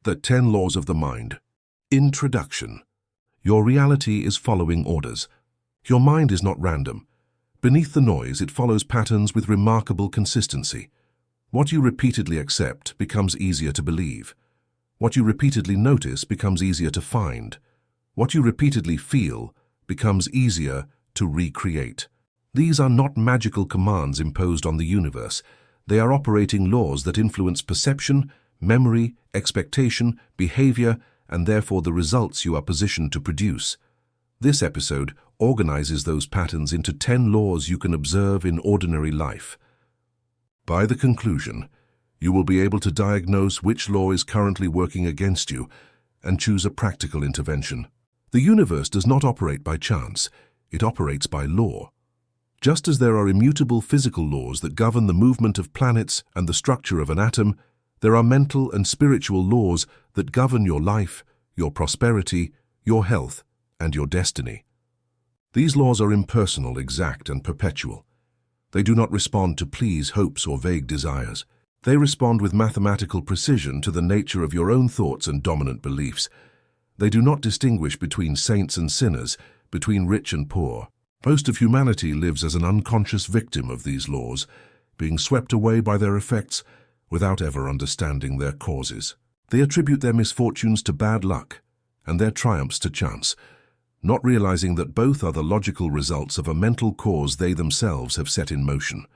The 10 Laws of the Mind. Introduction. Your reality is following orders. Your mind is not random. Beneath the noise, it follows patterns with remarkable consistency. What you repeatedly accept becomes easier to believe. What you repeatedly notice becomes easier to find. What you repeatedly feel becomes easier to recreate. These are not magical commands imposed on the universe. They are operating laws that influence perception, memory, expectation, behavior, and therefore the results you are positioned to produce. This episode organizes those patterns into 10 laws you can observe in ordinary life. By the conclusion, you will be able to diagnose which law is currently working against you and choose a practical intervention. The universe does not operate by chance, it operates by law. Just as there are immutable physical laws that govern the movement of planets and the structure of an atom, there are mental and spiritual laws that govern your life, your prosperity, your health, and your destiny. These laws are impersonal, exact, and perpetual. They do not respond to pleas, hopes, or vague desires. They respond with mathematical precision to the nature of your own thoughts and dominant beliefs. They do not distinguish between saints and sinners, between rich and poor. Most of humanity lives as an unconscious victim of these laws, being swept away by their effects without ever understanding their causes. They attribute their misfortunes to bad luck and their triumphs to chance, not realizing that both are the logical results of a mental cause they themselves have set in motion.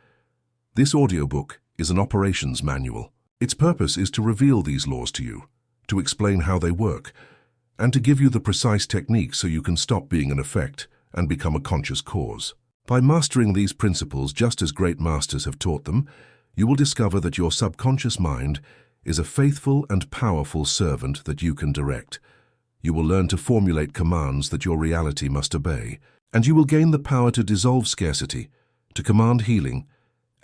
This audiobook is an operations manual. Its purpose is to reveal these laws to you, to explain how they work, and to give you the precise techniques so you can stop being an effect and become a conscious cause. By mastering these principles just as great masters have taught them, you will discover that your subconscious mind is a faithful and powerful servant that you can direct. You will learn to formulate commands that your reality must obey, and you will gain the power to dissolve scarcity, to command healing,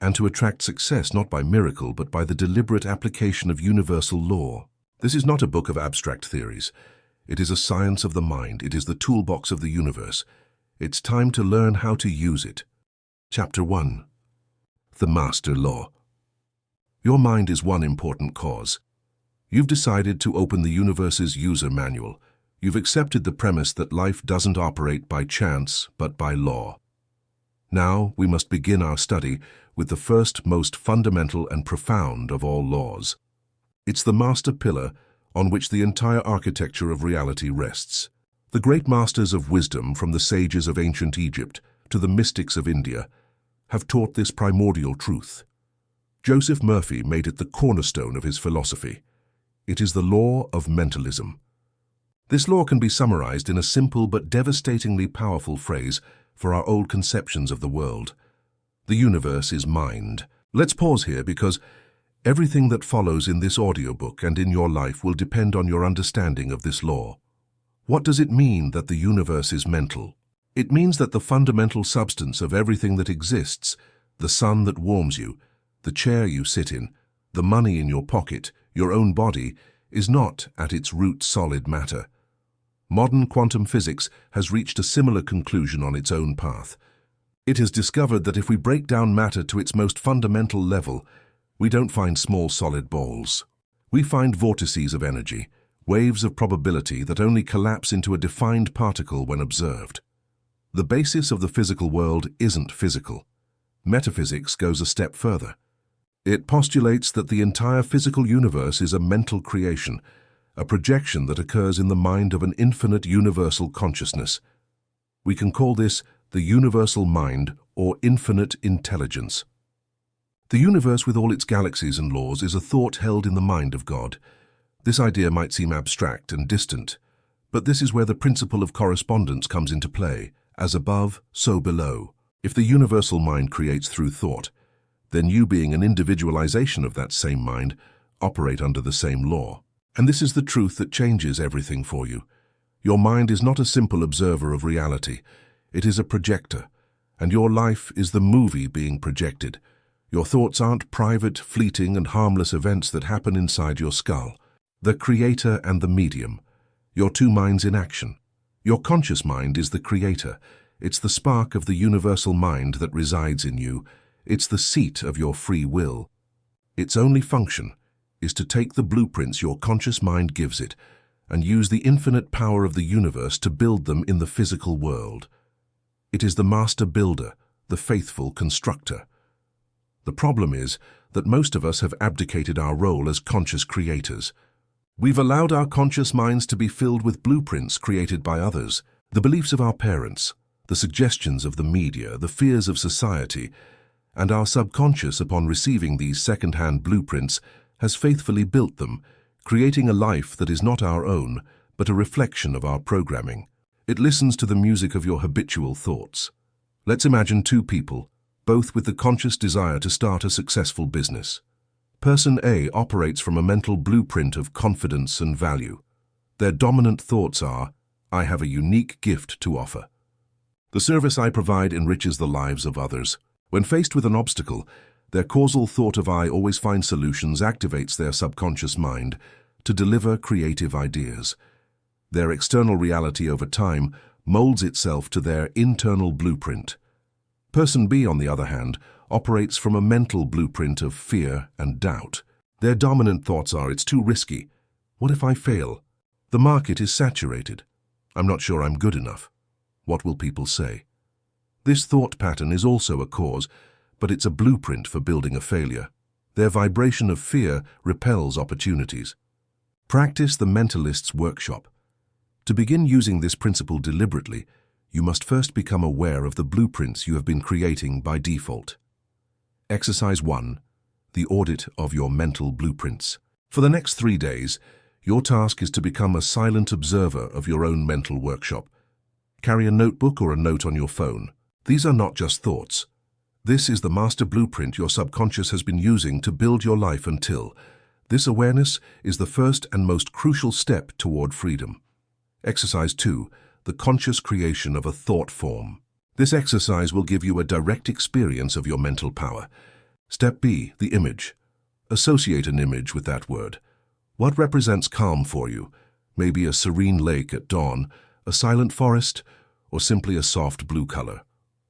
and to attract success not by miracle but by the deliberate application of universal law. This is not a book of abstract theories. It is a science of the mind. It is the toolbox of the universe. It's time to learn how to use it. Chapter 1. The Master Law. Your mind is one important cause. You've decided to open the universe's user manual. You've accepted the premise that life doesn't operate by chance, but by law. Now we must begin our study with the first, most fundamental and profound of all laws. It's the master pillar on which the entire architecture of reality rests. The great masters of wisdom, from the sages of ancient Egypt to the mystics of India, have taught this primordial truth. Joseph Murphy made it the cornerstone of his philosophy. It is the law of mentalism. This law can be summarized in a simple but devastatingly powerful phrase for our old conceptions of the world. The universe is mind. Let's pause here because everything that follows in this audiobook and in your life will depend on your understanding of this law. What does it mean that the universe is mental? It means that the fundamental substance of everything that exists, the sun that warms you, the chair you sit in, the money in your pocket, your own body, is not at its root solid matter. Modern quantum physics has reached a similar conclusion on its own path. It has discovered that if we break down matter to its most fundamental level, we don't find small solid balls. We find vortices of energy, waves of probability that only collapse into a defined particle when observed. The basis of the physical world isn't physical. Metaphysics goes a step further. It postulates that the entire physical universe is a mental creation, a projection that occurs in the mind of an infinite universal consciousness. We can call this the universal mind or infinite intelligence. The universe with all its galaxies and laws is a thought held in the mind of God. This idea might seem abstract and distant, but this is where the principle of correspondence comes into play. As above, so below. If the universal mind creates through thought, then you, being an individualization of that same mind, operate under the same law. And this is the truth that changes everything for you. Your mind is not a simple observer of reality. It is a projector, and your life is the movie being projected. Your thoughts aren't private, fleeting, and harmless events that happen inside your skull. The creator and the medium, your two minds in action. Your conscious mind is the creator. It's the spark of the universal mind that resides in you. It's the seat of your free will. Its only function is to take the blueprints your conscious mind gives it and use the infinite power of the universe to build them in the physical world. It is the master builder, the faithful constructor. The problem is that most of us have abdicated our role as conscious creators. We've allowed our conscious minds to be filled with blueprints created by others, the beliefs of our parents, the suggestions of the media, the fears of society, and our subconscious, upon receiving these second-hand blueprints, has faithfully built them, creating a life that is not our own, but a reflection of our programming. It listens to the music of your habitual thoughts. Let's imagine two people, both with the conscious desire to start a successful business. Person A operates from a mental blueprint of confidence and value. Their dominant thoughts are, "I have a unique gift to offer. The service I provide enriches the lives of others." When faced with an obstacle, their causal thought of "I always find solutions" activates their subconscious mind to deliver creative ideas. Their external reality over time molds itself to their internal blueprint. Person B, on the other hand, operates from a mental blueprint of fear and doubt. Their dominant thoughts are, "It's too risky. What if I fail? The market is saturated. I'm not sure I'm good enough. What will people say?" This thought pattern is also a cause, but it's a blueprint for building a failure. Their vibration of fear repels opportunities. Practice the mentalist's workshop. To begin using this principle deliberately, you must first become aware of the blueprints you have been creating by default. Exercise 1. The audit of your mental blueprints. For the next 3 days, your task is to become a silent observer of your own mental workshop. Carry a notebook or a note on your phone. These are not just thoughts. This is the master blueprint your subconscious has been using to build your life until. This awareness is the first and most crucial step toward freedom. Exercise 2. The conscious creation of a thought form. This exercise will give you a direct experience of your mental power. Step B. The image. Associate an image with that word. What represents calm for you? Maybe a serene lake at dawn, a silent forest, or simply a soft blue color.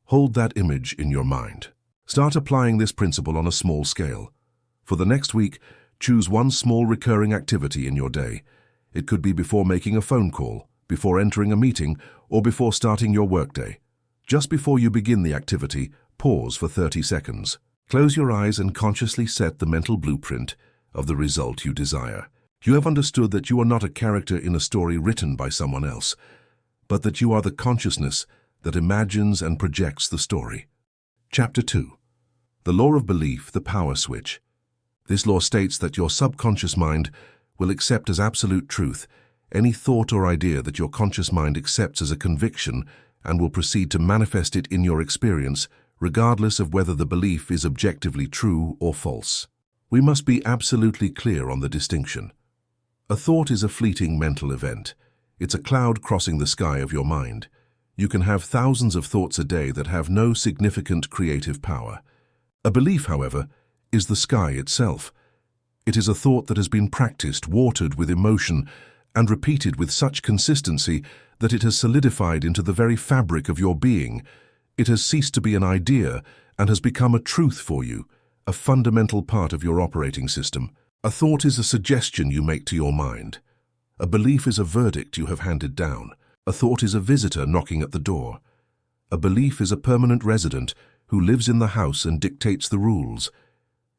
Hold that image in your mind. Start applying this principle on a small scale. For the next week, choose one small recurring activity in your day. It could be before making a phone call, before entering a meeting, or before starting your workday. Just before you begin the activity, pause for 30 seconds. Close your eyes and consciously set the mental blueprint of the result you desire. You have understood that you are not a character in a story written by someone else, but that you are the consciousness that imagines and projects the story. Chapter 2. The Law of Belief, the Power Switch. This law states that your subconscious mind will accept as absolute truth any thought or idea that your conscious mind accepts as a conviction and will proceed to manifest it in your experience, regardless of whether the belief is objectively true or false. We must be absolutely clear on the distinction. A thought is a fleeting mental event. It's a cloud crossing the sky of your mind. You can have thousands of thoughts a day that have no significant creative power. A belief, however, is the sky itself. It is a thought that has been practiced, watered with emotion, and repeated with such consistency that it has solidified into the very fabric of your being. It has ceased to be an idea and has become a truth for you, a fundamental part of your operating system. A thought is a suggestion you make to your mind. A belief is a verdict you have handed down. A thought is a visitor knocking at the door. A belief is a permanent resident who lives in the house and dictates the rules.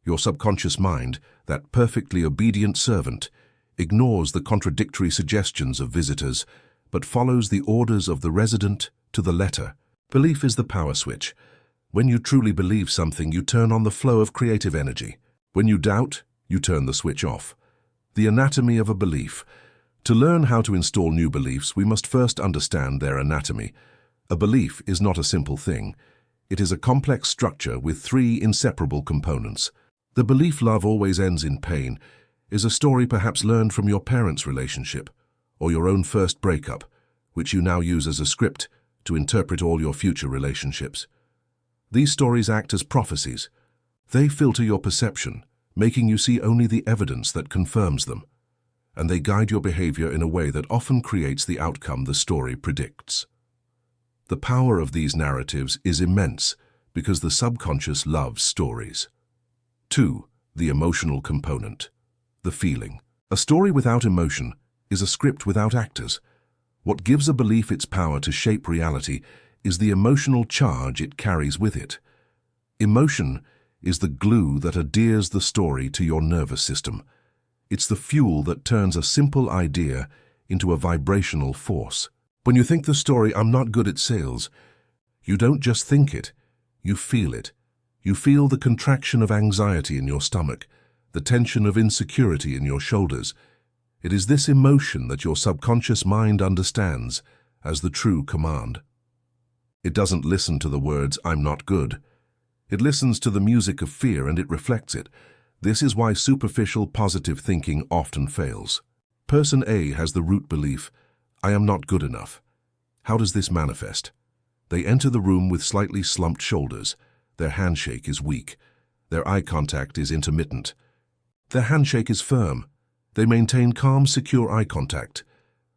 Your subconscious mind, that perfectly obedient servant, ignores the contradictory suggestions of visitors, but follows the orders of the resident to the letter. Belief is the power switch. When you truly believe something, you turn on the flow of creative energy. When you doubt, you turn the switch off. The anatomy of a belief. To learn how to install new beliefs, we must first understand their anatomy. A belief is not a simple thing. It is a complex structure with 3 inseparable components. The belief "love always ends in pain" is a story perhaps learned from your parents' relationship, or your own first breakup, which you now use as a script to interpret all your future relationships. These stories act as prophecies. They filter your perception, making you see only the evidence that confirms them, and they guide your behavior in a way that often creates the outcome the story predicts. The power of these narratives is immense because the subconscious loves stories. 2. The emotional component. the feeling. A story without emotion is a script without actors. What gives a belief its power to shape reality is the emotional charge it carries with it. Emotion is the glue that adheres the story to your nervous system. It's the fuel that turns a simple idea into a vibrational force. When you think the story, "I'm not good at sales," you don't just think it, you feel it. You feel the contraction of anxiety in your stomach, the tension of insecurity in your shoulders. It is this emotion that your subconscious mind understands as the true command. It doesn't listen to the words, "I'm not good." It listens to the music of fear and it reflects it. This is why superficial positive thinking often fails. Person A has the root belief, "I am not good enough." How does this manifest? They enter the room with slightly slumped shoulders. Their handshake is weak. Their eye contact is intermittent. Their handshake is firm. They maintain calm, secure eye contact.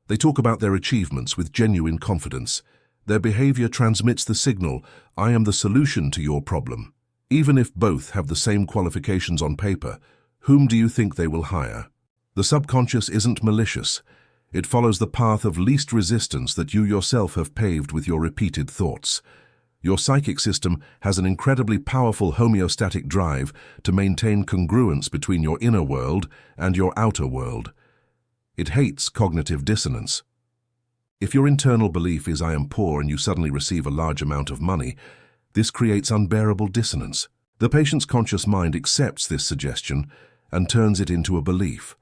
They talk about their achievements with genuine confidence. Their behavior transmits the signal, "I am the solution to your problem." Even if both have the same qualifications on paper, whom do you think they will hire? The subconscious isn't malicious. It follows the path of least resistance that you yourself have paved with your repeated thoughts. Your psychic system has an incredibly powerful homeostatic drive to maintain congruence between your inner world and your outer world. It hates cognitive dissonance. If your internal belief is "I am poor" and you suddenly receive a large amount of money, this creates unbearable dissonance. The patient's conscious mind accepts this suggestion and turns it into a belief.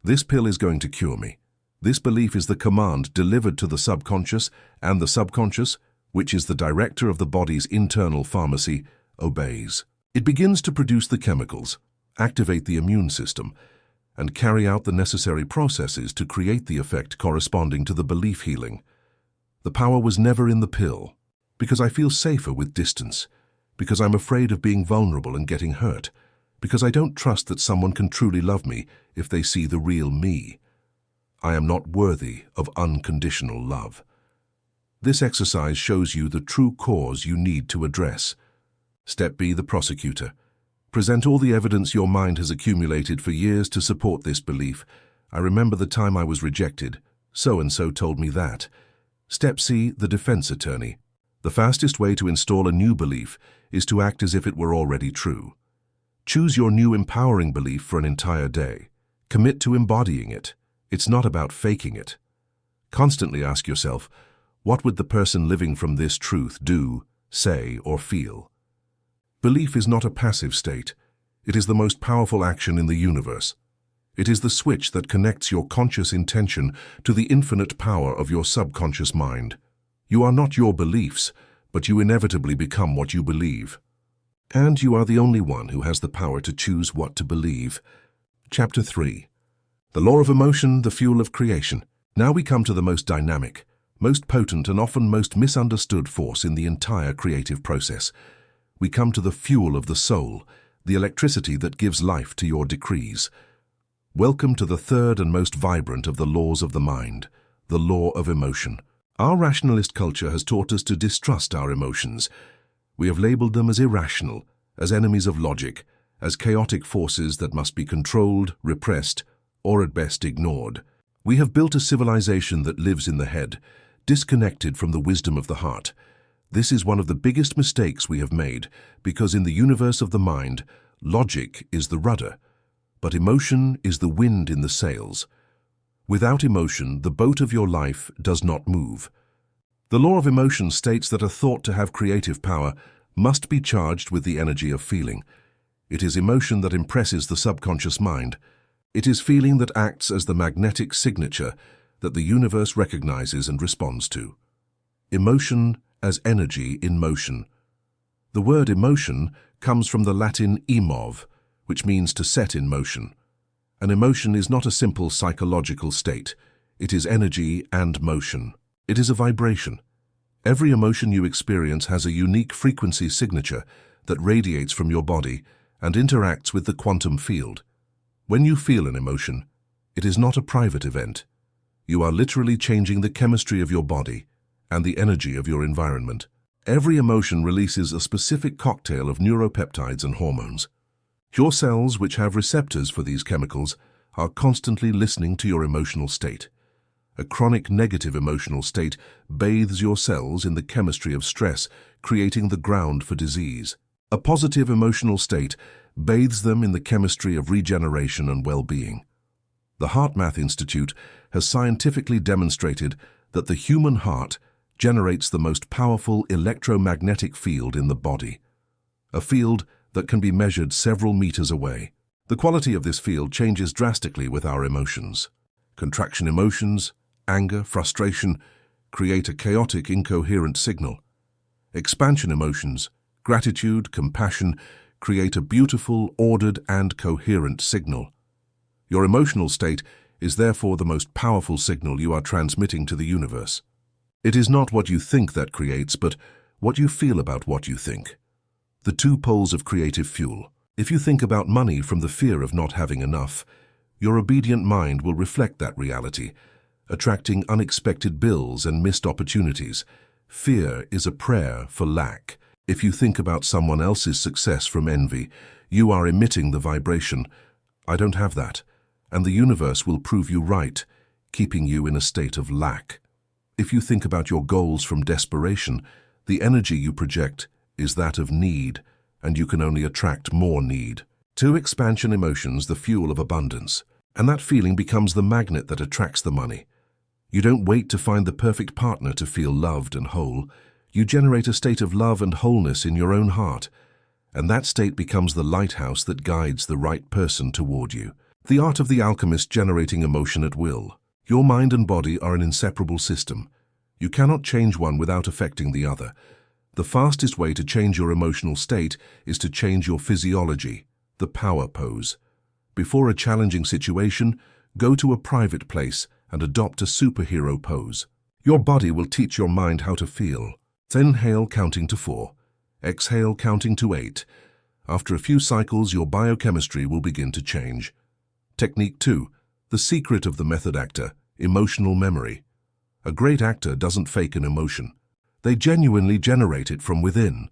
This pill is going to cure me. This belief is the command delivered to the subconscious, and the subconscious, which is the director of the body's internal pharmacy, obeys. It begins to produce the chemicals, activate the immune system, and carry out the necessary processes to create the effect corresponding to the belief healing. The power was never in the pill, because I feel safer with distance, because I'm afraid of being vulnerable and getting hurt, because I don't trust that someone can truly love me if they see the real me. I am not worthy of unconditional love. This exercise shows you the true cause you need to address. Step B, the prosecutor. Present all the evidence your mind has accumulated for years to support this belief. "I remember the time I was rejected. So-and-so told me that." Step C, the defense attorney. The fastest way to install a new belief is to act as if it were already true. Choose your new empowering belief for an entire day. Commit to embodying it. It's not about faking it. Constantly ask yourself, what would the person living from this truth do, say, or feel? Belief is not a passive state. It is the most powerful action in the universe. It is the switch that connects your conscious intention to the infinite power of your subconscious mind. You are not your beliefs, but you inevitably become what you believe. And you are the only one who has the power to choose what to believe. Chapter 3. The law of emotion, the fuel of creation. Now we come to the most dynamic, most potent and often most misunderstood force in the entire creative process. We come to the fuel of the soul, the electricity that gives life to your decrees. Welcome to the third and most vibrant of the laws of the mind, the law of emotion. Our rationalist culture has taught us to distrust our emotions. We have labeled them as irrational, as enemies of logic, as chaotic forces that must be controlled, repressed, or at best ignored. We have built a civilization that lives in the head, disconnected from the wisdom of the heart. This is one of the biggest mistakes we have made, because in the universe of the mind, logic is the rudder, but emotion is the wind in the sails. Without emotion, the boat of your life does not move. The law of emotion states that a thought to have creative power must be charged with the energy of feeling. It is emotion that impresses the subconscious mind. It is feeling that acts as the magnetic signature that the universe recognizes and responds to. Emotion as energy in motion. The word emotion comes from the Latin emov, which means to set in motion. An emotion is not a simple psychological state. It is energy and motion. It is a vibration. Every emotion you experience has a unique frequency signature that radiates from your body and interacts with the quantum field. When you feel an emotion, it is not a private event. You are literally changing the chemistry of your body and the energy of your environment. Every emotion releases a specific cocktail of neuropeptides and hormones. Your cells, which have receptors for these chemicals, are constantly listening to your emotional state. A chronic negative emotional state bathes your cells in the chemistry of stress, creating the ground for disease. A positive emotional state bathes them in the chemistry of regeneration and well-being. The HeartMath Institute has scientifically demonstrated that the human heart generates the most powerful electromagnetic field in the body, a field that can be measured several meters away. The quality of this field changes drastically with our emotions. Contraction emotions, anger, frustration, create a chaotic, incoherent signal. Expansion emotions, gratitude, compassion, create a beautiful, ordered, and coherent signal. Your emotional state is therefore the most powerful signal you are transmitting to the universe. It is not what you think that creates, but what you feel about what you think. The two poles of creative fuel. If you think about money from the fear of not having enough, your obedient mind will reflect that reality, attracting unexpected bills and missed opportunities. Fear is a prayer for lack. If you think about someone else's success from envy, you are emitting the vibration, "I don't have that," and the universe will prove you right, keeping you in a state of lack. If you think about your goals from desperation, the energy you project is that of need, and you can only attract more need. Two expansion emotions, the fuel of abundance, and that feeling becomes the magnet that attracts the money. You don't wait to find the perfect partner to feel loved and whole. You generate a state of love and wholeness in your own heart, and that state becomes the lighthouse that guides the right person toward you. The art of the alchemist generating emotion at will. Your mind and body are an inseparable system. You cannot change one without affecting the other. The fastest way to change your emotional state is to change your physiology, the power pose. Before a challenging situation, go to a private place and adopt a superhero pose. Your body will teach your mind how to feel. Inhale counting to 4. Exhale counting to 8. After a few cycles, your biochemistry will begin to change. Technique 2. The secret of the method actor, emotional memory. A great actor doesn't fake an emotion. They genuinely generate it from within,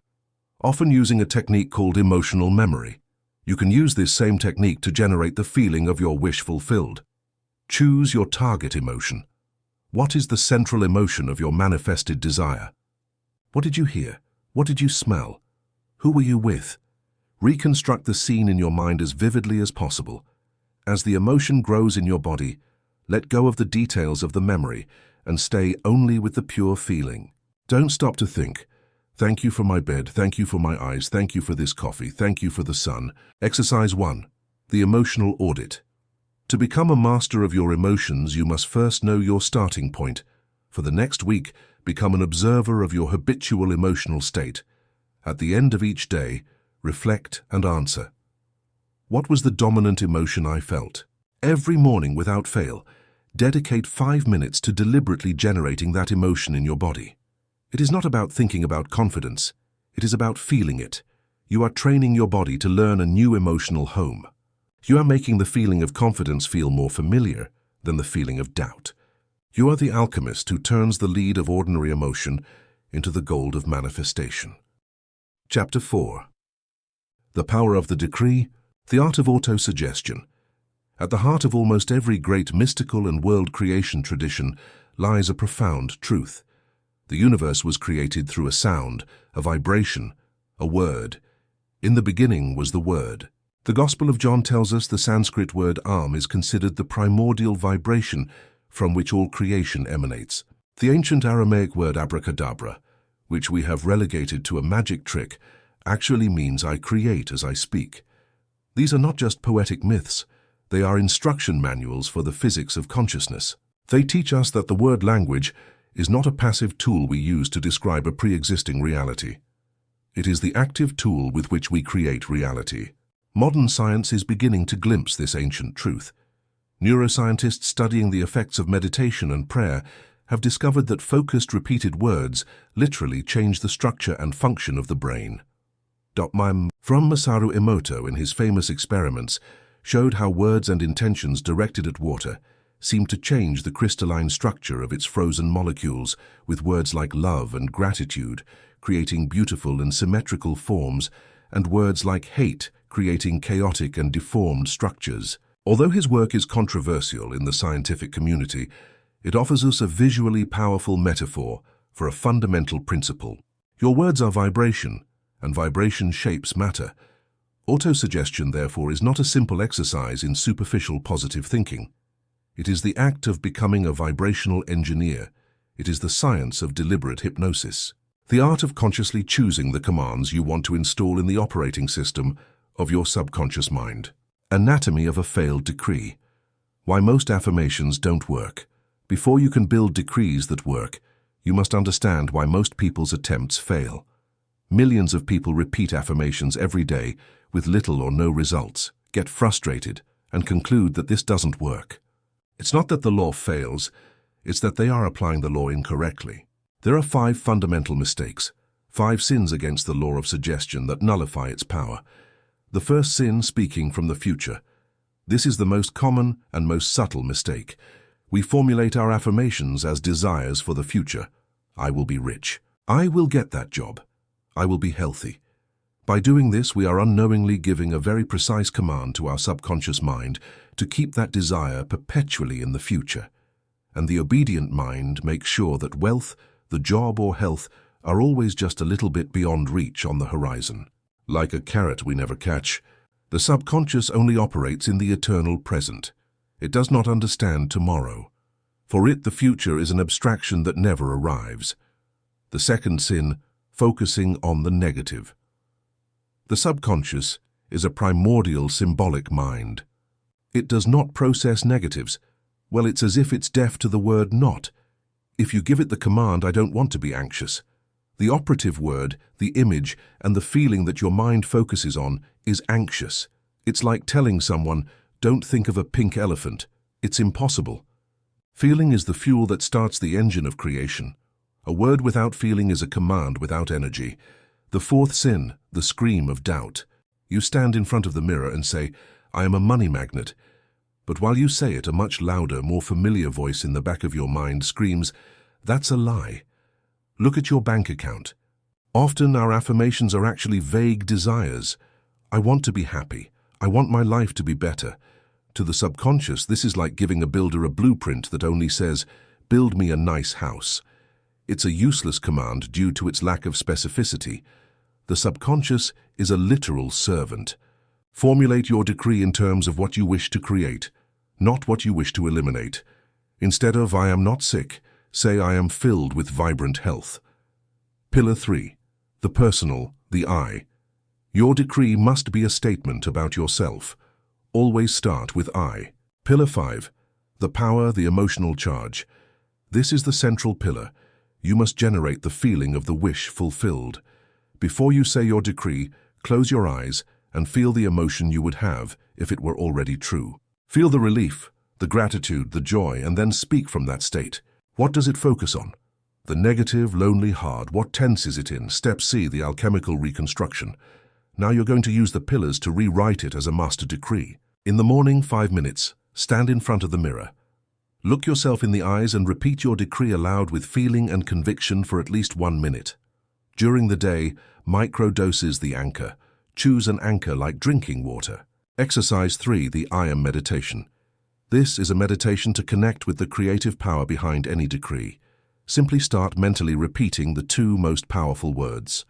often using a technique called emotional memory. You can use this same technique to generate the feeling of your wish fulfilled. Choose your target emotion. What is the central emotion of your manifested desire? What did you hear? What did you smell? Who were you with? Reconstruct the scene in your mind as vividly as possible. As the emotion grows in your body, let go of the details of the memory and stay only with the pure feeling. Don't stop to think, "Thank you for my bed, thank you for my eyes, thank you for this coffee, thank you for the sun." Exercise 1. The emotional audit. To become a master of your emotions, you must first know your starting point. For the next week, become an observer of your habitual emotional state. At the end of each day, reflect and answer. What was the dominant emotion I felt? Every morning without fail, dedicate 5 minutes to deliberately generating that emotion in your body. It is not about thinking about confidence. It is about feeling it. You are training your body to learn a new emotional home. You are making the feeling of confidence feel more familiar than the feeling of doubt. You are the alchemist who turns the lead of ordinary emotion into the gold of manifestation. Chapter 4. The Power of the Decree, the Art of Autosuggestion. At the heart of almost every great mystical and world creation tradition lies a profound truth. The universe was created through a sound, a vibration, a word. In the beginning was the Word. The Gospel of John tells us the Sanskrit word Am is considered the primordial vibration from which all creation emanates. The ancient Aramaic word abracadabra, which we have relegated to a magic trick, actually means I create as I speak. These are not just poetic myths, they are instruction manuals for the physics of consciousness. They teach us that the word language is not a passive tool we use to describe a pre-existing reality. It is the active tool with which we create reality. Modern science is beginning to glimpse this ancient truth. Neuroscientists studying the effects of meditation and prayer have discovered that focused, repeated words literally change the structure and function of the brain. From Masaru Emoto in his famous experiments showed how words and intentions directed at water seem to change the crystalline structure of its frozen molecules with words like love and gratitude, creating beautiful and symmetrical forms, and words like hate, creating chaotic and deformed structures. Although his work is controversial in the scientific community, it offers us a visually powerful metaphor for a fundamental principle. Your words are vibration, and vibration shapes matter. Autosuggestion, therefore, is not a simple exercise in superficial positive thinking. It is the act of becoming a vibrational engineer. It is the science of deliberate hypnosis. The art of consciously choosing the commands you want to install in the operating system of your subconscious mind. Anatomy of a failed decree. Why most affirmations don't work. Before you can build decrees that work, you must understand why most people's attempts fail. Millions of people repeat affirmations every day with little or no results, get frustrated, and conclude that this doesn't work. It's not that the law fails, it's that they are applying the law incorrectly. There are 5 fundamental mistakes, 5 sins against the law of suggestion that nullify its power. The first sin, speaking from the future. This is the most common and most subtle mistake. We formulate our affirmations as desires for the future. I will be rich. I will get that job. I will be healthy. By doing this, we are unknowingly giving a very precise command to our subconscious mind to keep that desire perpetually in the future. And the obedient mind makes sure that wealth, the job or health are always just a little bit beyond reach on the horizon. Like a carrot we never catch, the subconscious only operates in the eternal present. It does not understand tomorrow. For it, the future is an abstraction that never arrives. The second sin, focusing on the negative. The subconscious is a primordial symbolic mind. It does not process negatives. Well, it's as if it's deaf to the word not. If you give it the command, I don't want to be anxious, the operative word, the image, and the feeling that your mind focuses on is anxious. It's like telling someone, don't think of a pink elephant. It's impossible. Feeling is the fuel that starts the engine of creation. A word without feeling is a command without energy. The fourth sin, the scream of doubt. You stand in front of the mirror and say, I am a money magnet. But while you say it, a much louder, more familiar voice in the back of your mind screams, that's a lie. Look at your bank account. Often our affirmations are actually vague desires. I want to be happy. I want my life to be better. To the subconscious, this is like giving a builder a blueprint that only says, build me a nice house. It's a useless command due to its lack of specificity. The subconscious is a literal servant. Formulate your decree in terms of what you wish to create, not what you wish to eliminate. Instead of I am not sick, say I am filled with vibrant health. Pillar 3. The personal, the I. Your decree must be a statement about yourself. Always start with I. Pillar 5. The power, the emotional charge. This is the central pillar. You must generate the feeling of the wish fulfilled. Before you say your decree, close your eyes and feel the emotion you would have if it were already true. Feel the relief, the gratitude, the joy, and then speak from that state. What does it focus on? The negative, lonely, hard. What tense is it in? Step C, the alchemical reconstruction. Now you're going to use the pillars to rewrite it as a master decree. In the morning, 5 minutes, stand in front of the mirror. Look yourself in the eyes and repeat your decree aloud with feeling and conviction for at least 1 minute. During the day, microdoses the anchor. Choose an anchor like drinking water. Exercise 3, the I am meditation. This is a meditation to connect with the creative power behind any decree. Simply start mentally repeating the 2 most powerful words.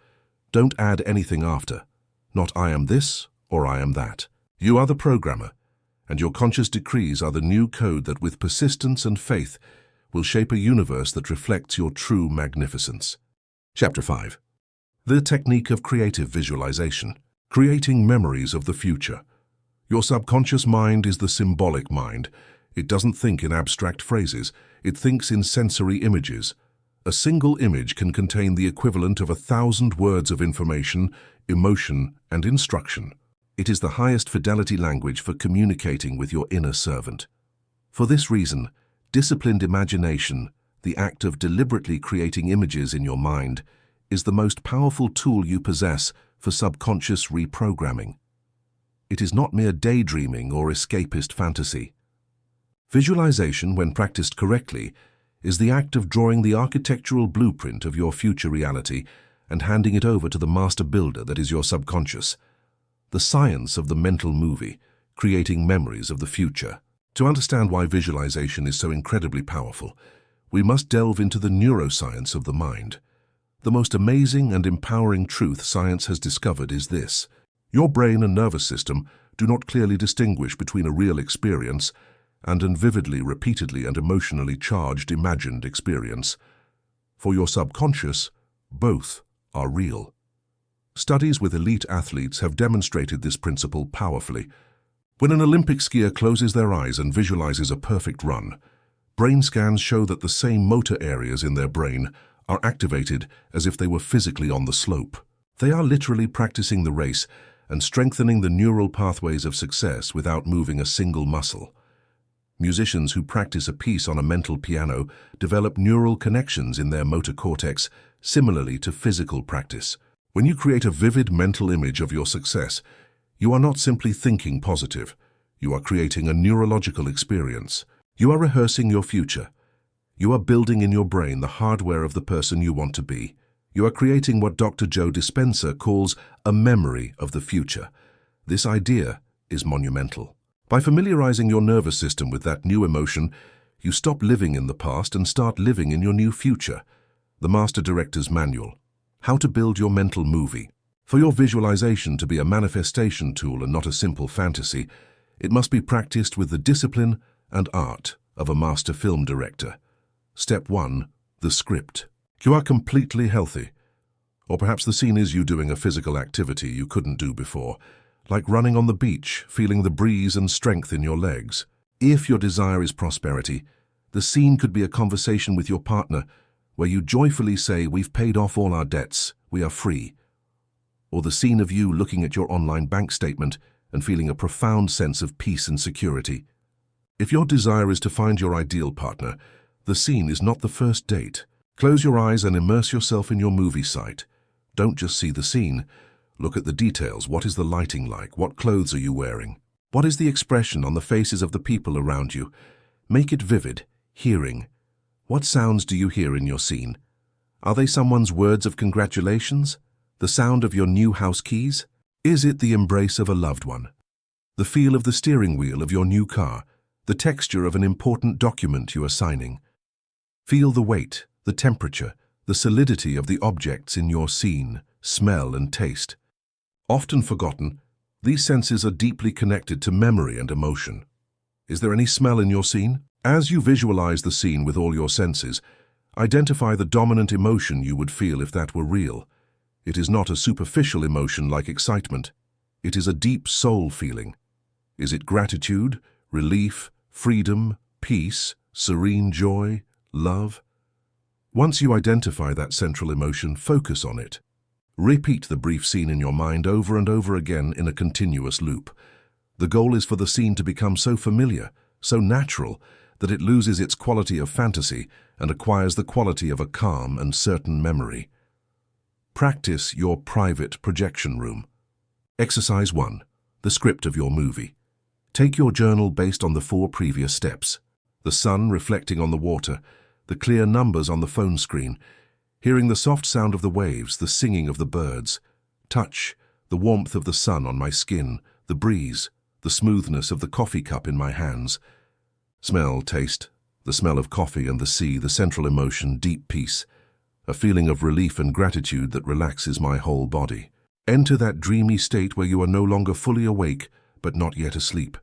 Don't add anything after. Not I am this or I am that. You are the programmer, and your conscious decrees are the new code that with persistence and faith will shape a universe that reflects your true magnificence. Chapter 5. The technique of creative visualization. Creating memories of the future. Your subconscious mind is the symbolic mind. It doesn't think in abstract phrases. It thinks in sensory images. A single image can contain the equivalent of 1,000 words of information, emotion, and instruction. It is the highest fidelity language for communicating with your inner servant. For this reason, disciplined imagination, the act of deliberately creating images in your mind, is the most powerful tool you possess for subconscious reprogramming. It is not mere daydreaming or escapist fantasy. Visualization, when practiced correctly, is the act of drawing the architectural blueprint of your future reality and handing it over to the master builder that is your subconscious. The science of the mental movie, creating memories of the future. To understand why visualization is so incredibly powerful, we must delve into the neuroscience of the mind. The most amazing and empowering truth science has discovered is this: your brain and nervous system do not clearly distinguish between a real experience and an vividly, repeatedly, and emotionally charged imagined experience. For your subconscious, both are real. Studies with elite athletes have demonstrated this principle powerfully. When an Olympic skier closes their eyes and visualizes a perfect run, brain scans show that the same motor areas in their brain are activated as if they were physically on the slope. They are literally practicing the race and strengthening the neural pathways of success without moving a single muscle. Musicians who practice a piece on a mental piano develop neural connections in their motor cortex, similarly to physical practice. When you create a vivid mental image of your success, you are not simply thinking positive. You are creating a neurological experience. You are rehearsing your future. You are building in your brain the hardware of the person you want to be. You are creating what Dr. Joe Dispenza calls a memory of the future. This idea is monumental. By familiarizing your nervous system with that new emotion, you stop living in the past and start living in your new future. The Master Director's Manual: How to Build Your Mental Movie. For your visualization to be a manifestation tool and not a simple fantasy, it must be practiced with the discipline and art of a master film director. Step 1. The script. You are completely healthy. Or perhaps the scene is you doing a physical activity you couldn't do before, like running on the beach, feeling the breeze and strength in your legs. If your desire is prosperity, the scene could be a conversation with your partner where you joyfully say, "We've paid off all our debts, we are free." Or the scene of you looking at your online bank statement and feeling a profound sense of peace and security. If your desire is to find your ideal partner, the scene is not the first date. Close your eyes and immerse yourself in your movie site. Don't just see the scene. Look at the details. What is the lighting like? What clothes are you wearing? What is the expression on the faces of the people around you? Make it vivid. Hearing. What sounds do you hear in your scene? Are they someone's words of congratulations? The sound of your new house keys? Is it the embrace of a loved one? The feel of the steering wheel of your new car? The texture of an important document you are signing? Feel the weight, the temperature, the solidity of the objects in your scene, smell and taste. Often forgotten, these senses are deeply connected to memory and emotion. Is there any smell in your scene? As you visualize the scene with all your senses, identify the dominant emotion you would feel if that were real. It is not a superficial emotion like excitement. It is a deep soul feeling. Is it gratitude, relief, freedom, peace, serene joy, love? Once you identify that central emotion, focus on it. Repeat the brief scene in your mind over and over again in a continuous loop. The goal is for the scene to become so familiar, so natural, that it loses its quality of fantasy and acquires the quality of a calm and certain memory. Practice your private projection room. Exercise 1. The script of your movie. Take your journal based on the 4 previous steps. The sun reflecting on the water, the clear numbers on the phone screen, hearing the soft sound of the waves, the singing of the birds, touch, the warmth of the sun on my skin, the breeze, the smoothness of the coffee cup in my hands, smell, taste, the smell of coffee and the sea, the central emotion, deep peace, a feeling of relief and gratitude that relaxes my whole body. Enter that dreamy state where you are no longer fully awake, but not yet asleep.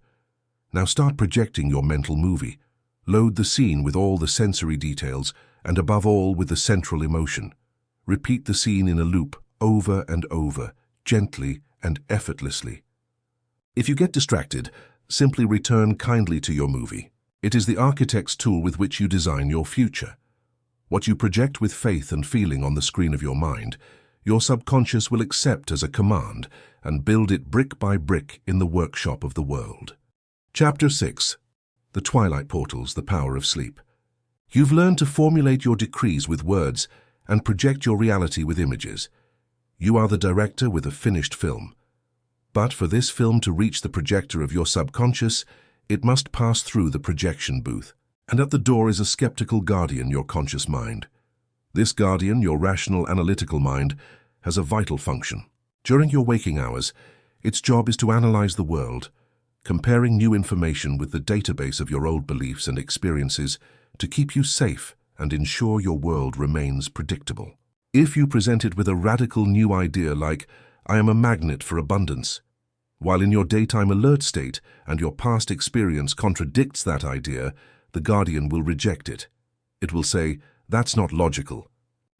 Now start projecting your mental movie. Load the scene with all the sensory details, and above all with the central emotion. Repeat the scene in a loop, over and over, gently and effortlessly. If you get distracted, simply return kindly to your movie. It is the architect's tool with which you design your future. What you project with faith and feeling on the screen of your mind, your subconscious will accept as a command and build it brick by brick in the workshop of the world. Chapter 6. The Twilight Portals, the Power of Sleep. You've learned to formulate your decrees with words and project your reality with images. You are the director with a finished film. But for this film to reach the projector of your subconscious, it must pass through the projection booth. And at the door is a skeptical guardian, your conscious mind. This guardian, your rational, analytical mind, has a vital function. During your waking hours, its job is to analyze the world, comparing new information with the database of your old beliefs and experiences to keep you safe and ensure your world remains predictable. If you present it with a radical new idea like, "I am a magnet for abundance," while in your daytime alert state and your past experience contradicts that idea, the guardian will reject it. It will say, "That's not logical.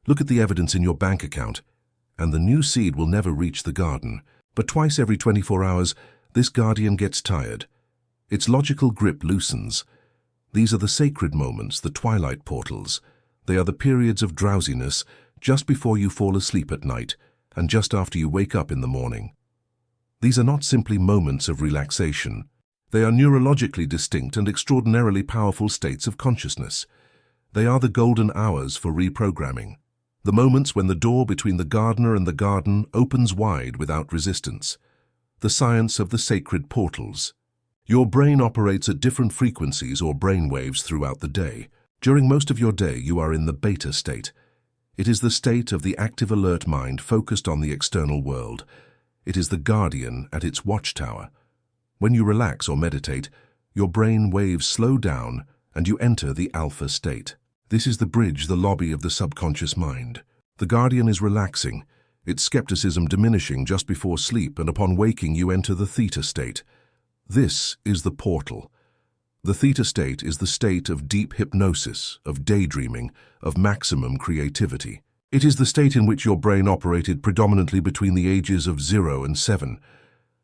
Look at the evidence in your bank account," and the new seed will never reach the garden. But twice every 24 hours, this guardian gets tired. Its logical grip loosens. These are the sacred moments, the twilight portals. They are the periods of drowsiness just before you fall asleep at night and just after you wake up in the morning. These are not simply moments of relaxation. They are neurologically distinct and extraordinarily powerful states of consciousness. They are the golden hours for reprogramming. The moments when the door between the gardener and the garden opens wide without resistance. The science of the sacred portals. Your brain operates at different frequencies or brain waves throughout the day. During most of your day, you are in the beta state. It is the state of the active alert mind focused on the external world. It is the guardian at its watchtower. When you relax or meditate, your brain waves slow down and you enter the alpha state. This is the bridge, the lobby of the subconscious mind. The guardian is relaxing, its skepticism diminishing just before sleep, and upon waking you enter the theta state. This is the portal. The theta state is the state of deep hypnosis, of daydreaming, of maximum creativity. It is the state in which your brain operated predominantly between the ages of 0 and 7.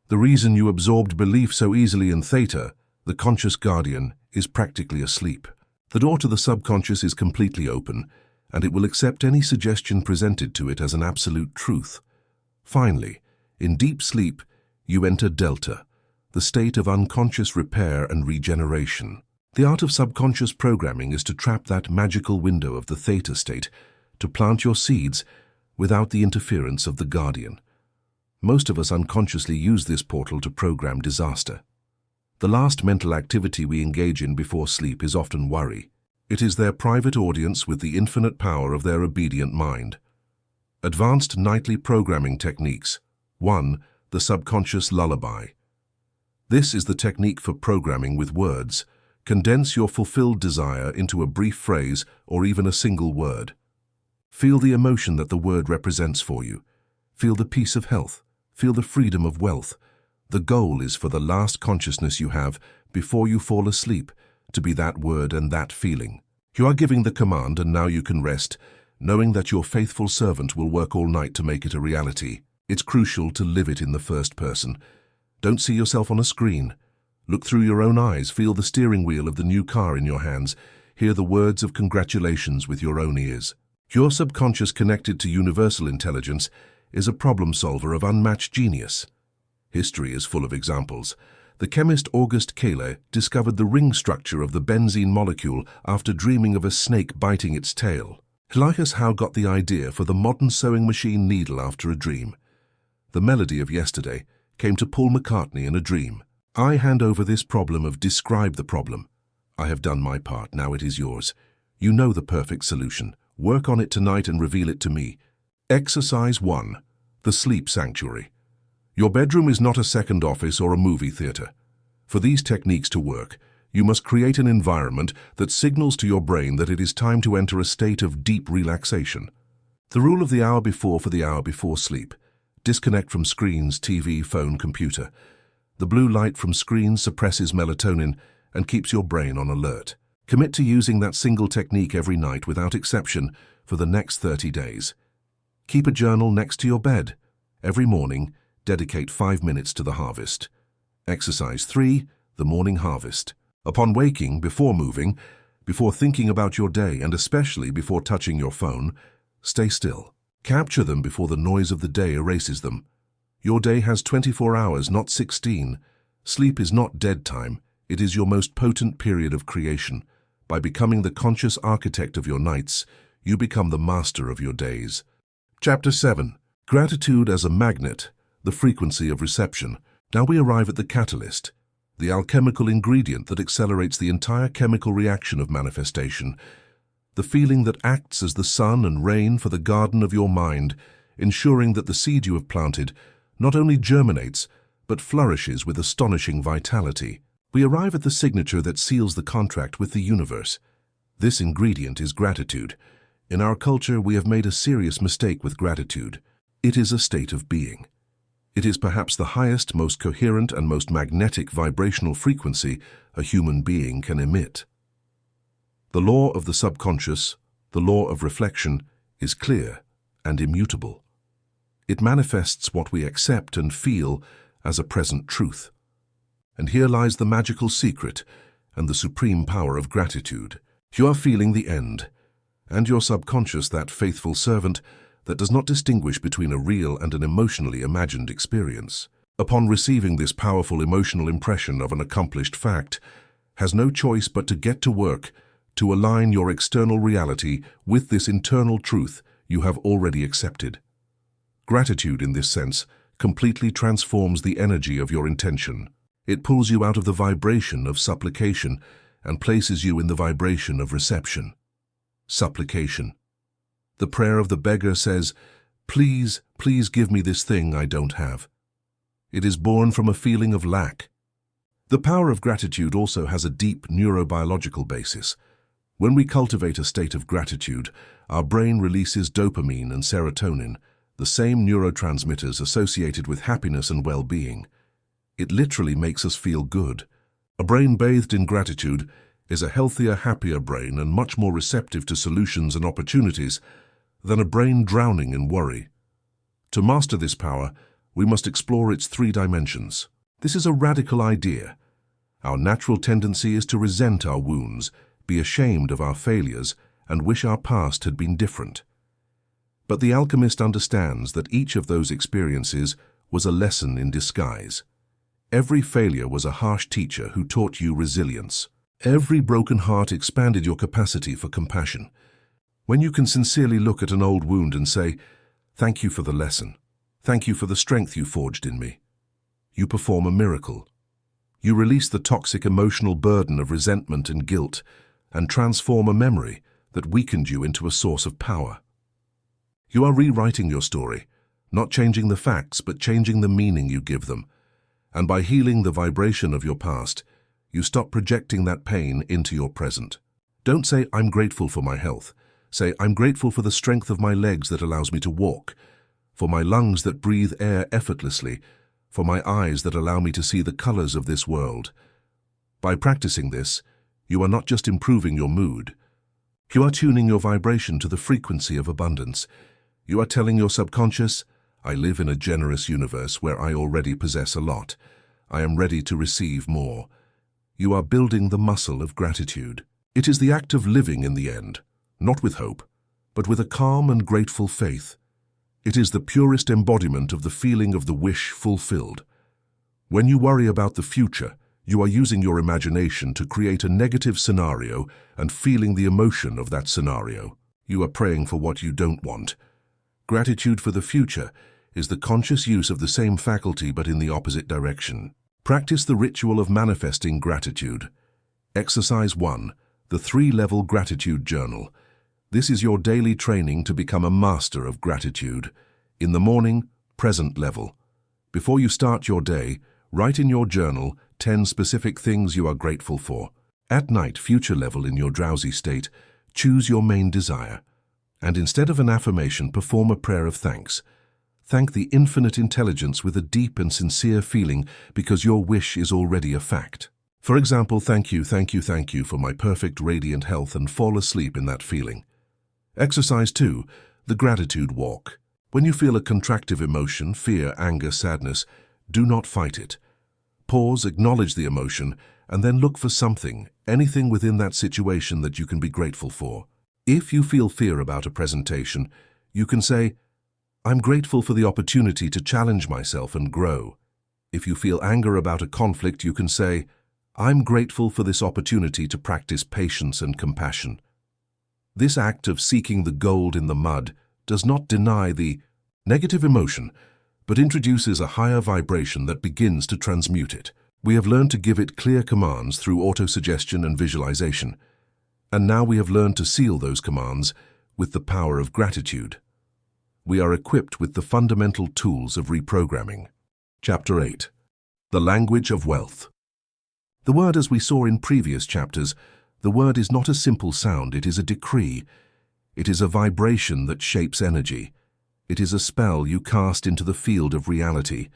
The reason you absorbed belief so easily in theta, the conscious guardian, is practically asleep. The door to the subconscious is completely open, and it will accept any suggestion presented to it as an absolute truth. Finally, in deep sleep, you enter delta, the state of unconscious repair and regeneration. The art of subconscious programming is to trap that magical window of the theta state, to plant your seeds without the interference of the guardian. Most of us unconsciously use this portal to program disaster. The last mental activity we engage in before sleep is often worry. It is their private audience with the infinite power of their obedient mind. Advanced nightly programming techniques. 1. The subconscious lullaby. This is the technique for programming with words. Condense your fulfilled desire into a brief phrase or even a single word. Feel the emotion that the word represents for you. Feel the peace of health. Feel the freedom of wealth. The goal is for the last consciousness you have before you fall asleep to be that word and that feeling. You are giving the command and now you can rest, knowing that your faithful servant will work all night to make it a reality. It's crucial to live it in the first person. Don't see yourself on a screen. Look through your own eyes, feel the steering wheel of the new car in your hands, hear the words of congratulations with your own ears. Your subconscious, connected to universal intelligence, is a problem solver of unmatched genius. History is full of examples. The chemist August Cayley discovered the ring structure of the benzene molecule after dreaming of a snake biting its tail. Elias Howe got the idea for the modern sewing machine needle after a dream. The melody of yesterday came to Paul McCartney in a dream. I hand over this problem of describe the problem. I have done my part, now it is yours. You know the perfect solution. Work on it tonight and reveal it to me. Exercise 1. The Sleep Sanctuary. Your bedroom is not a second office or a movie theater. For these techniques to work, you must create an environment that signals to your brain that it is time to enter a state of deep relaxation. The rule of the hour before for the hour before sleep. Disconnect from screens, TV, phone, computer. The blue light from screens suppresses melatonin and keeps your brain on alert. Commit to using that single technique every night without exception for the next 30 days. Keep a journal next to your bed. Every morning, dedicate 5 minutes to the harvest. Exercise 3. The morning harvest. Upon waking, before moving, before thinking about your day, and especially before touching your phone, stay still. Capture them before the noise of the day erases them. Your day has 24 hours, not 16. Sleep is not dead time. It is your most potent period of creation. By becoming the conscious architect of your nights, you become the master of your days. Chapter 7. Gratitude as a magnet, the frequency of reception. Now we arrive at the catalyst, the alchemical ingredient that accelerates the entire chemical reaction of manifestation, the feeling that acts as the sun and rain for the garden of your mind, ensuring that the seed you have planted not only germinates, but flourishes with astonishing vitality. We arrive at the signature that seals the contract with the universe. This ingredient is gratitude. In our culture, we have made a serious mistake with gratitude. It is a state of being. It is perhaps the highest, most coherent, and most magnetic vibrational frequency a human being can emit. The law of the subconscious, the law of reflection, is clear and immutable. It manifests what we accept and feel as a present truth. And here lies the magical secret and the supreme power of gratitude. You are feeling the end, and your subconscious, that faithful servant that does not distinguish between a real and an emotionally imagined experience, upon receiving this powerful emotional impression of an accomplished fact, has no choice but to get to work to align your external reality with this internal truth you have already accepted. Gratitude, in this sense, completely transforms the energy of your intention. It pulls you out of the vibration of supplication and places you in the vibration of reception. Supplication. The prayer of the beggar says, "Please, please give me this thing I don't have." It is born from a feeling of lack. The power of gratitude also has a deep neurobiological basis. When we cultivate a state of gratitude, our brain releases dopamine and serotonin, the same neurotransmitters associated with happiness and well-being. It literally makes us feel good. A brain bathed in gratitude is a healthier, happier brain and much more receptive to solutions and opportunities than a brain drowning in worry. To master this power, we must explore its 3 dimensions. This is a radical idea. Our natural tendency is to resent our wounds, be ashamed of our failures, and wish our past had been different. But the alchemist understands that each of those experiences was a lesson in disguise. Every failure was a harsh teacher who taught you resilience. Every broken heart expanded your capacity for compassion. When you can sincerely look at an old wound and say, "Thank you for the lesson. Thank you for the strength you forged in me," you perform a miracle. You release the toxic emotional burden of resentment and guilt and transform a memory that weakened you into a source of power. You are rewriting your story, not changing the facts, but changing the meaning you give them. And by healing the vibration of your past, you stop projecting that pain into your present. Don't say, "I'm grateful for my health." Say, "I'm grateful for the strength of my legs that allows me to walk, for my lungs that breathe air effortlessly, for my eyes that allow me to see the colors of this world." By practicing this, you are not just improving your mood. You are tuning your vibration to the frequency of abundance. You are telling your subconscious, "I live in a generous universe where I already possess a lot. I am ready to receive more." You are building the muscle of gratitude. It is the act of living in the end, not with hope, but with a calm and grateful faith. It is the purest embodiment of the feeling of the wish fulfilled. When you worry about the future, you are using your imagination to create a negative scenario and feeling the emotion of that scenario. You are praying for what you don't want. Gratitude for the future is the conscious use of the same faculty but in the opposite direction. Practice the ritual of manifesting gratitude. Exercise 1. The 3-level gratitude journal. This is your daily training to become a master of gratitude. In the morning, present level. Before you start your day, write in your journal 10 specific things you are grateful for. At night, future level, in your drowsy state, choose your main desire. And instead of an affirmation, perform a prayer of thanks. Thank the infinite intelligence with a deep and sincere feeling because your wish is already a fact. For example, thank you for my perfect, radiant health, and fall asleep in that feeling. Exercise 2. The gratitude walk. When you feel a contractive emotion, fear, anger, sadness, do not fight it. Pause, acknowledge the emotion, and then look for something, anything within that situation that you can be grateful for. If you feel fear about a presentation, you can say, "I'm grateful for the opportunity to challenge myself and grow." If you feel anger about a conflict, you can say, "I'm grateful for this opportunity to practice patience and compassion." This act of seeking the gold in the mud does not deny the negative emotion, but introduces a higher vibration that begins to transmute it. We have learned to give it clear commands through autosuggestion and visualization, and now we have learned to seal those commands with the power of gratitude. We are equipped with the fundamental tools of reprogramming. Chapter 8. The language of wealth. The word, as we saw in previous chapters, the word is not a simple sound, it is a decree. It is a vibration that shapes energy. It is a spell you cast into the field of reality,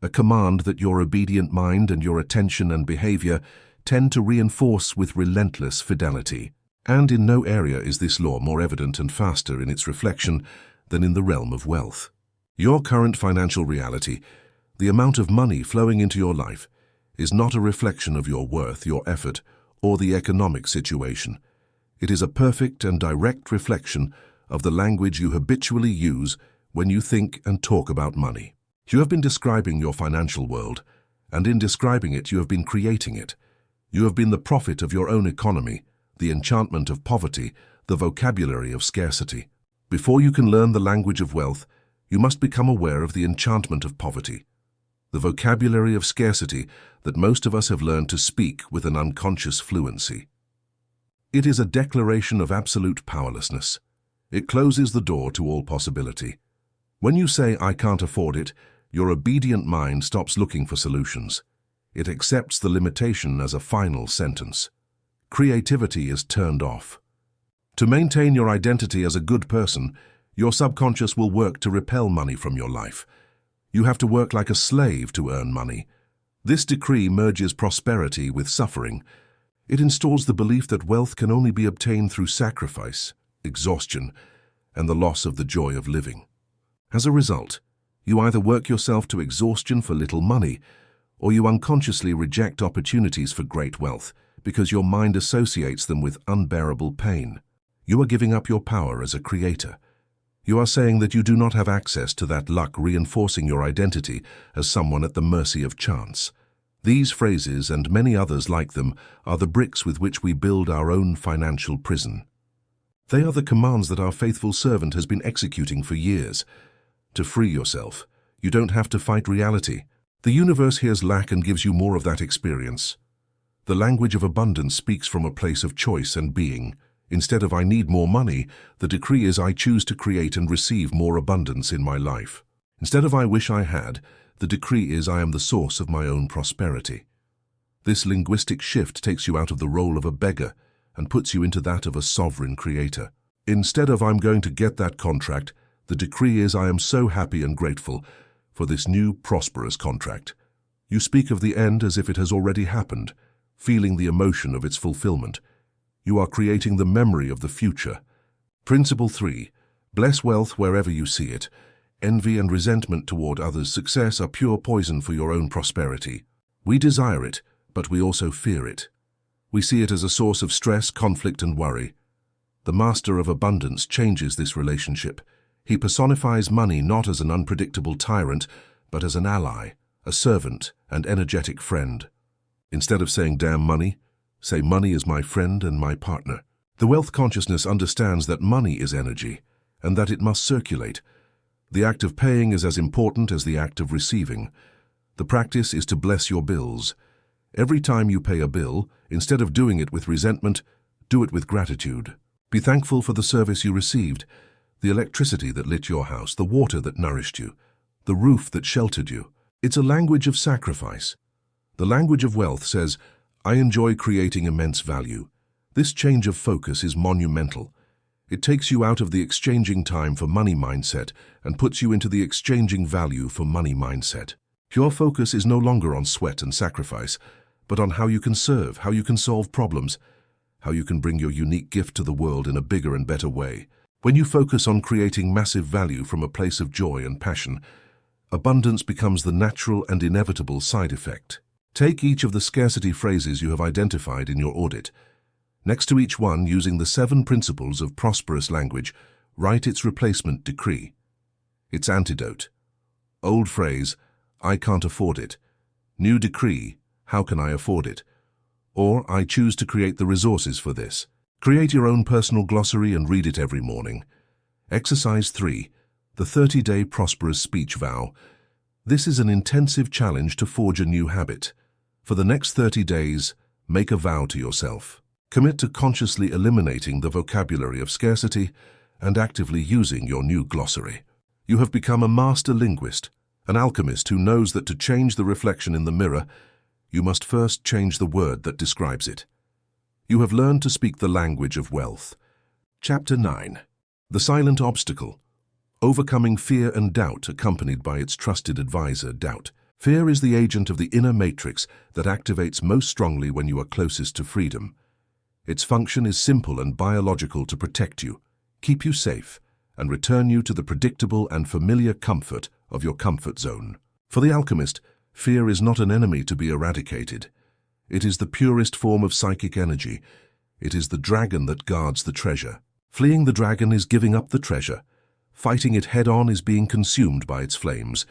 a command that your obedient mind and your attention and behavior tend to reinforce with relentless fidelity. And in no area is this law more evident and faster in its reflection than in the realm of wealth. Your current financial reality, the amount of money flowing into your life, is not a reflection of your worth, your effort, or the economic situation. It is a perfect and direct reflection of the language you habitually use when you think and talk about money. You have been describing your financial world, and in describing it you have been creating it. You have been the prophet of your own economy, the enchantment of poverty, the vocabulary of scarcity. Before you can learn the language of wealth, you must become aware of the enchantment of poverty, the vocabulary of scarcity that most of us have learned to speak with an unconscious fluency. It is a declaration of absolute powerlessness. It closes the door to all possibility. When you say, "I can't afford it," your obedient mind stops looking for solutions. It accepts the limitation as a final sentence. Creativity is turned off. To maintain your identity as a good person, your subconscious will work to repel money from your life. You have to work like a slave to earn money. This decree merges prosperity with suffering. It installs the belief that wealth can only be obtained through sacrifice, exhaustion, and the loss of the joy of living. As a result, you either work yourself to exhaustion for little money, or you unconsciously reject opportunities for great wealth because your mind associates them with unbearable pain. You are giving up your power as a creator. You are saying that you do not have access to that luck, reinforcing your identity as someone at the mercy of chance. These phrases and many others like them are the bricks with which we build our own financial prison. They are the commands that our faithful servant has been executing for years. To free yourself, you don't have to fight reality. The universe hears lack and gives you more of that experience. The language of abundance speaks from a place of choice and being. Instead of "I need more money," the decree is "I choose to create and receive more abundance in my life." Instead of "I wish I had," the decree is "I am the source of my own prosperity." This linguistic shift takes you out of the role of a beggar and puts you into that of a sovereign creator. Instead of "I'm going to get that contract," the decree is "I am so happy and grateful for this new prosperous contract." You speak of the end as if it has already happened, feeling the emotion of its fulfillment. You are creating the memory of the future. Principle 3. Bless wealth wherever you see it. Envy and resentment toward others' success are pure poison for your own prosperity. We desire it, but we also fear it. We see it as a source of stress, conflict, and worry. The master of abundance changes this relationship. He personifies money not as an unpredictable tyrant, but as an ally, a servant, and energetic friend. Instead of saying "damn money," say "money is my friend and my partner." The wealth consciousness understands that money is energy and that it must circulate. The act of paying is as important as the act of receiving. The practice is to bless your bills. Every time you pay a bill, instead of doing it with resentment, do it with gratitude. Be thankful for the service you received, the electricity that lit your house, the water that nourished you, the roof that sheltered you. It's a language of sacrifice. The language of wealth says, "I enjoy creating immense value." This change of focus is monumental. It takes you out of the exchanging time for money mindset and puts you into the exchanging value for money mindset. Your focus is no longer on sweat and sacrifice, but on how you can serve, how you can solve problems, how you can bring your unique gift to the world in a bigger and better way. When you focus on creating massive value from a place of joy and passion, abundance becomes the natural and inevitable side effect. Take each of the scarcity phrases you have identified in your audit. Next to each one, using the 7 principles of prosperous language, write its replacement decree. Its antidote. Old phrase, "I can't afford it." New decree, "How can I afford it?" Or, "I choose to create the resources for this." Create your own personal glossary and read it every morning. Exercise 3. The 30-day prosperous speech vow. This is an intensive challenge to forge a new habit. For the next 30 days, make a vow to yourself. Commit to consciously eliminating the vocabulary of scarcity and actively using your new glossary. You have become a master linguist, An alchemist who knows that to change the reflection in the mirror, you must first change the word that describes it. You have learned to speak the language of wealth. Chapter 9. The Silent Obstacle. Overcoming fear and doubt accompanied by its trusted advisor, doubt. Fear is the agent of the inner matrix that activates most strongly when you are closest to freedom. Its function is simple and biological: to protect you, keep you safe, and return you to the predictable and familiar comfort of your comfort zone. For the alchemist, fear is not an enemy to be eradicated. It is the purest form of psychic energy. It is the dragon that guards the treasure. Fleeing the dragon is giving up the treasure. Fighting it head-on is being consumed by its flames.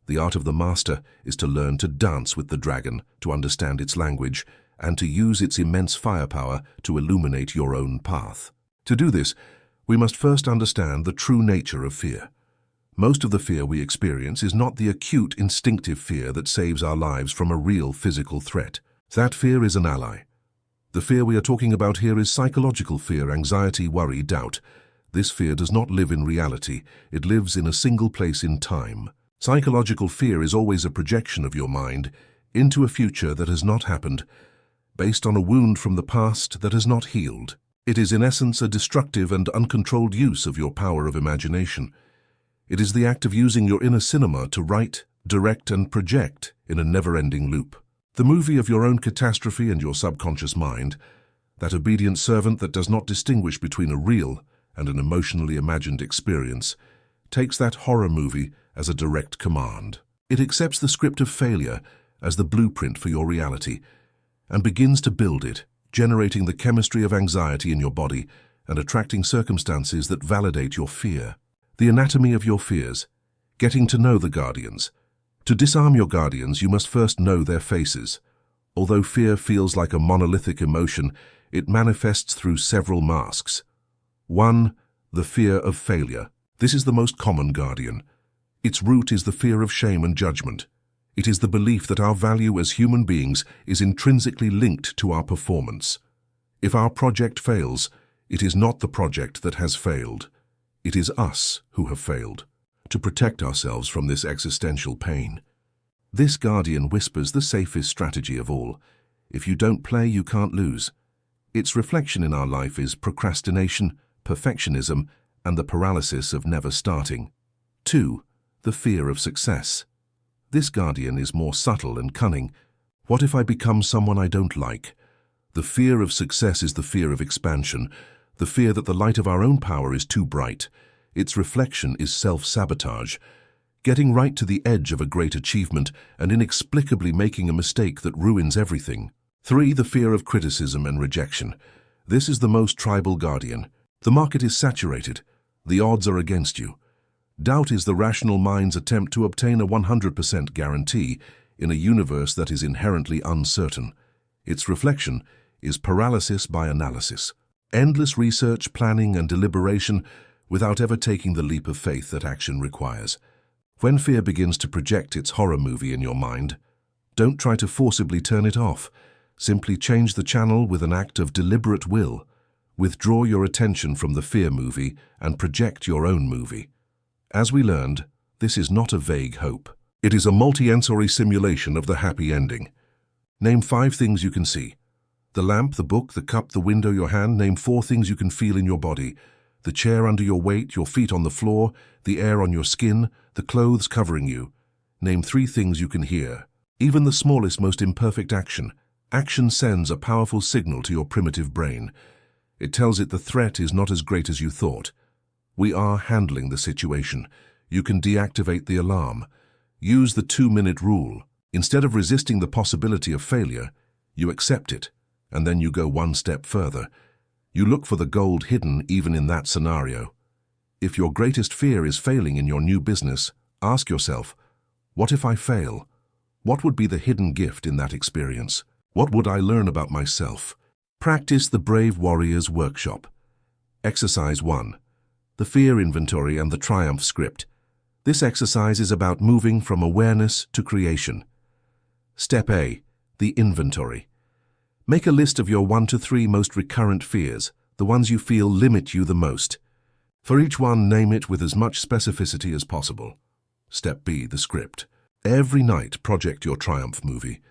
The art of the master is to learn to dance with the dragon, to understand its language, and to use its immense firepower to illuminate your own path. To do this, we must first understand the true nature of fear. Most of the fear we experience is not the acute, instinctive fear that saves our lives from a real physical threat. That fear is an ally. The fear we are talking about here is psychological fear, anxiety, worry, doubt. This fear does not live in reality. It lives in a single place in time. Psychological fear is always a projection of your mind into a future that has not happened, based on a wound from the past that has not healed. It is in essence a destructive and uncontrolled use of your power of imagination. It is the act of using your inner cinema to write, direct, and project in a never-ending loop. The movie of your own catastrophe and your subconscious mind, that obedient servant that does not distinguish between a real and an emotionally imagined experience, takes that horror movie as a direct command. It accepts the script of failure as the blueprint for your reality and begins to build it, generating the chemistry of anxiety in your body and attracting circumstances that validate your fear. The anatomy of your fears. Getting to know the guardians. To disarm your guardians, you must first know their faces. Although fear feels like a monolithic emotion, it manifests through several masks. 1. The fear of failure. This is the most common guardian. Its root is the fear of shame and judgment. It is the belief that our value as human beings is intrinsically linked to our performance. If our project fails, it is not the project that has failed. It is us who have failed. To protect ourselves from this existential pain, this guardian whispers the safest strategy of all. If you don't play, you can't lose. Its reflection in our life is procrastination, perfectionism, and the paralysis of never starting. 2. The fear of success. This guardian is more subtle and cunning. What if I become someone I don't like? The fear of success is the fear of expansion, the fear that the light of our own power is too bright. Its reflection is self-sabotage, getting right to the edge of a great achievement and inexplicably making a mistake that ruins everything. 3. The fear of criticism and rejection. This is the most tribal guardian. The market is saturated. The odds are against you. Doubt is the rational mind's attempt to obtain a 100% guarantee in a universe that is inherently uncertain. Its reflection is paralysis by analysis. Endless research, planning, and deliberation without ever taking the leap of faith that action requires. When fear begins to project its horror movie in your mind, don't try to forcibly turn it off. Simply change the channel with an act of deliberate will. Withdraw your attention from the fear movie and project your own movie. As we learned, this is not a vague hope. It is a multi-sensory simulation of the happy ending. Name 5 things you can see. The lamp, the book, the cup, the window, your hand. Name 4 things you can feel in your body. The chair under your weight, your feet on the floor, the air on your skin, the clothes covering you. Name 3 things you can hear. Even the smallest, most imperfect action. Action sends a powerful signal to your primitive brain. It tells it the threat is not as great as you thought. We are handling the situation. You can deactivate the alarm. Use the 2-minute rule. Instead of resisting the possibility of failure, you accept it, and then you go one step further. You look for the gold hidden even in that scenario. If your greatest fear is failing in your new business, ask yourself, what if I fail? What would be the hidden gift in that experience? What would I learn about myself? Practice the Brave Warrior's Workshop. Exercise 1. The Fear Inventory and the Triumph Script. This exercise is about moving from awareness to creation. Step A. The Inventory. Make a list of your 1 to 3 most recurrent fears, the ones you feel limit you the most. For each one, name it with as much specificity as possible. Step B, the script. Every night, project your triumph movie.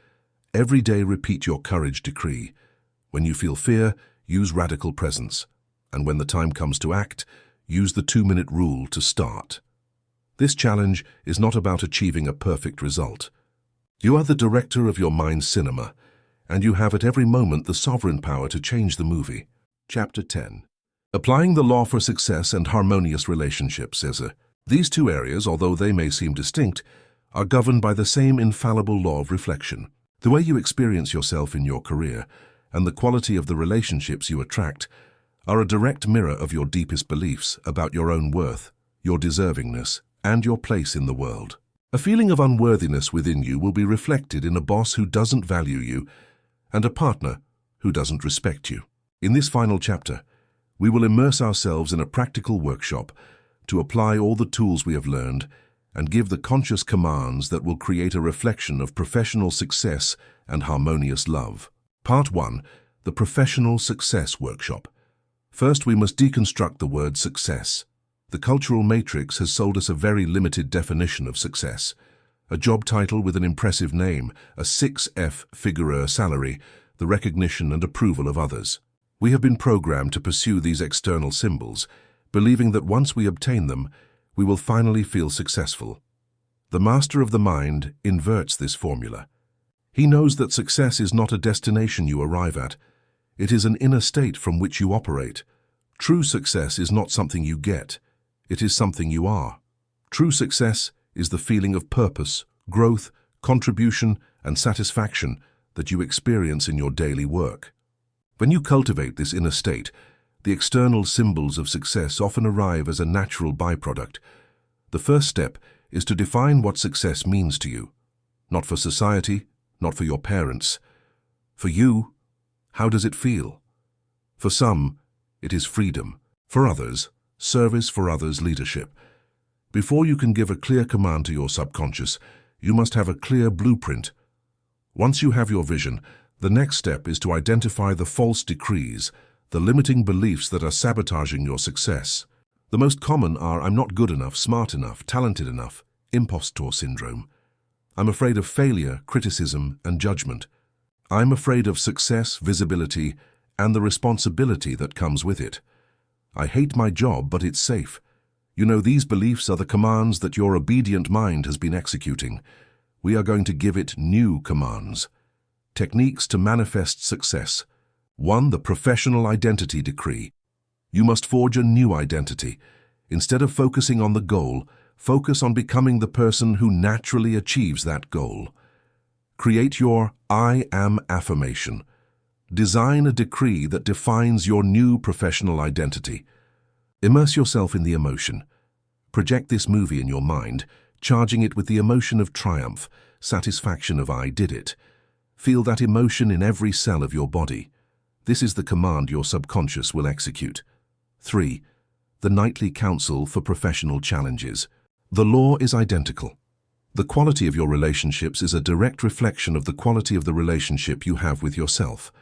Every day, repeat your courage decree. When you feel fear, use radical presence. And when the time comes to act, use the 2-minute rule to start. This challenge is not about achieving a perfect result. You are the director of your mind's cinema, and you have at every moment the sovereign power to change the movie. Chapter 10. Applying the law for success and harmonious relationships. These two areas, although they may seem distinct, are governed by the same infallible law of reflection. The way you experience yourself in your career and the quality of the relationships you attract are a direct mirror of your deepest beliefs about your own worth, your deservingness, and your place in the world. A feeling of unworthiness within you will be reflected in a boss who doesn't value you and a partner who doesn't respect you. In this final chapter, we will immerse ourselves in a practical workshop to apply all the tools we have learned and give the conscious commands that will create a reflection of professional success and harmonious love. Part 1. The Professional Success Workshop. First, we must deconstruct the word success. The cultural matrix has sold us a very limited definition of success. A job title with an impressive name, a 6F-figure salary, the recognition and approval of others. We have been programmed to pursue these external symbols, believing that once we obtain them, we will finally feel successful. The master of the mind inverts this formula. He knows that success is not a destination you arrive at. It is an inner state from which you operate. True success is not something you get. It is something you are. True success is the feeling of purpose, growth, contribution, and satisfaction that you experience in your daily work. When you cultivate this inner state, the external symbols of success often arrive as a natural byproduct. The first step is to define what success means to you. Not for society, not for your parents. For you, how does it feel? For some, it is freedom. For others, service. For others, leadership. Before you can give a clear command to your subconscious, you must have a clear blueprint. Once you have your vision, the next step is to identify the false decrees, the limiting beliefs that are sabotaging your success. The most common are I'm not good enough, smart enough, talented enough, impostor syndrome. I'm afraid of failure, criticism, and judgment. I'm afraid of success, visibility, and the responsibility that comes with it. I hate my job, but it's safe. You know, these beliefs are the commands that your obedient mind has been executing. We are going to give it new commands. Techniques to manifest success. 1. The professional identity decree. You must forge a new identity. Instead of focusing on the goal, focus on becoming the person who naturally achieves that goal. Create your I am affirmation. Design a decree that defines your new professional identity. Immerse yourself in the emotion. Project this movie in your mind, charging it with the emotion of triumph, satisfaction of I did it. Feel that emotion in every cell of your body. This is the command your subconscious will execute. 3. The Nightly Counsel for Professional Challenges. The law is identical. The quality of your relationships is a direct reflection of the quality of the relationship you have with yourself.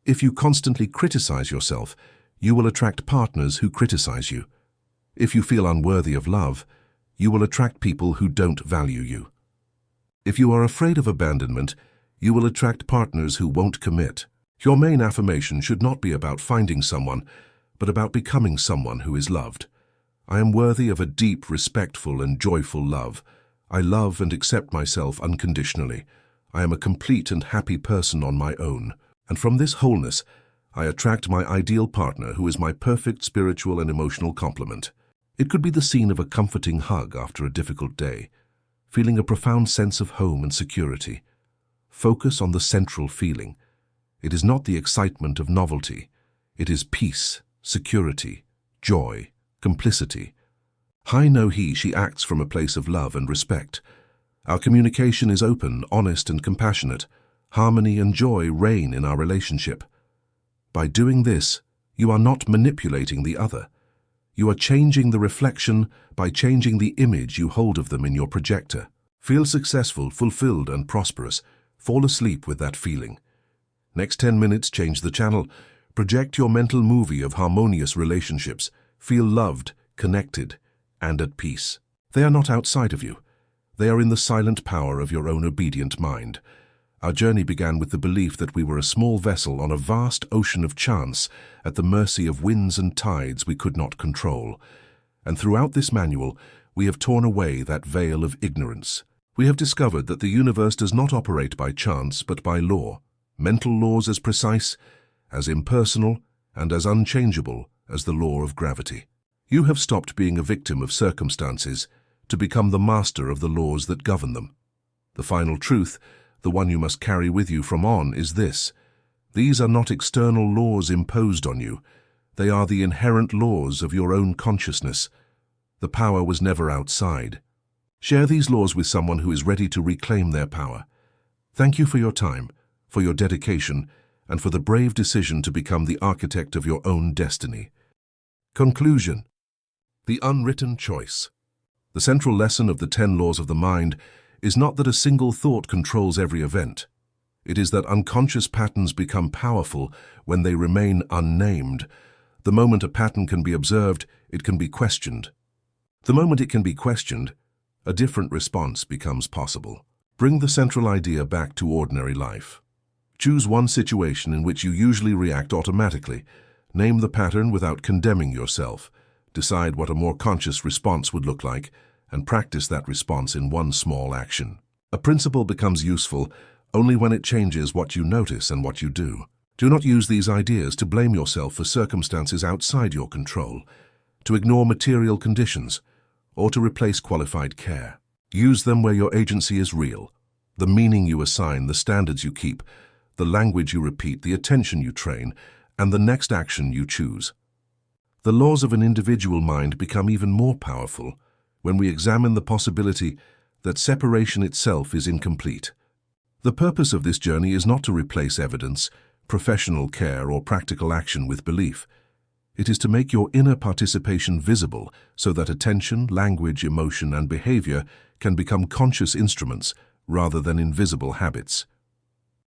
If you constantly criticize yourself, you will attract partners who criticize you. If you feel unworthy of love, you will attract people who don't value you. If you are afraid of abandonment, you will attract partners who won't commit. Your main affirmation should not be about finding someone, but about becoming someone who is loved. I am worthy of a deep, respectful, and joyful love. I love and accept myself unconditionally. I am a complete and happy person on my own. And from this wholeness, I attract my ideal partner who is my perfect spiritual and emotional complement. It could be the scene of a comforting hug after a difficult day, feeling a profound sense of home and security. Focus on the central feeling. It is not the excitement of novelty. It is peace, security, joy, complicity. I know she acts from a place of love and respect. Our communication is open, honest, and compassionate. Harmony and joy reign in our relationship. By doing this, you are not manipulating the other. You are changing the reflection by changing the image you hold of them in your projector. Feel successful, fulfilled, and prosperous. Fall asleep with that feeling. Next 10 minutes, change the channel. Project your mental movie of harmonious relationships. Feel loved, connected, and at peace. They are not outside of you. They are in the silent power of your own obedient mind. Our journey began with the belief that we were a small vessel on a vast ocean of chance at the mercy of winds and tides we could not control. And throughout this manual, we have torn away that veil of ignorance. We have discovered that the universe does not operate by chance but by law, mental laws as precise, as impersonal, and as unchangeable as the law of gravity. You have stopped being a victim of circumstances to become the master of the laws that govern them. The final truth, the one you must carry with you from on, is this: these are not external laws imposed on you. They are the inherent laws of your own consciousness. The power was never outside. Share these laws with someone who is ready to reclaim their power. Thank you for your time, for your dedication, and for the brave decision to become the architect of your own destiny. Conclusion. The unwritten choice. The central lesson of the 10 laws of the mind is not that a single thought controls every event. It is that unconscious patterns become powerful when they remain unnamed. The moment a pattern can be observed, it can be questioned. The moment it can be questioned, a different response becomes possible. Bring the central idea back to ordinary life. Choose one situation in which you usually react automatically. Name the pattern without condemning yourself. Decide what a more conscious response would look like, and practice that response in one small action. A principle becomes useful only when it changes what you notice and what you do. Do not use these ideas to blame yourself for circumstances outside your control, to ignore material conditions, or to replace qualified care. Use them where your agency is real. The meaning you assign, the standards you keep, the language you repeat, the attention you train, and the next action you choose. The laws of an individual mind become even more powerful when we examine the possibility that separation itself is incomplete. The purpose of this journey is not to replace evidence, professional care, or practical action with belief. It is to make your inner participation visible so that attention, language, emotion, and behavior can become conscious instruments rather than invisible habits.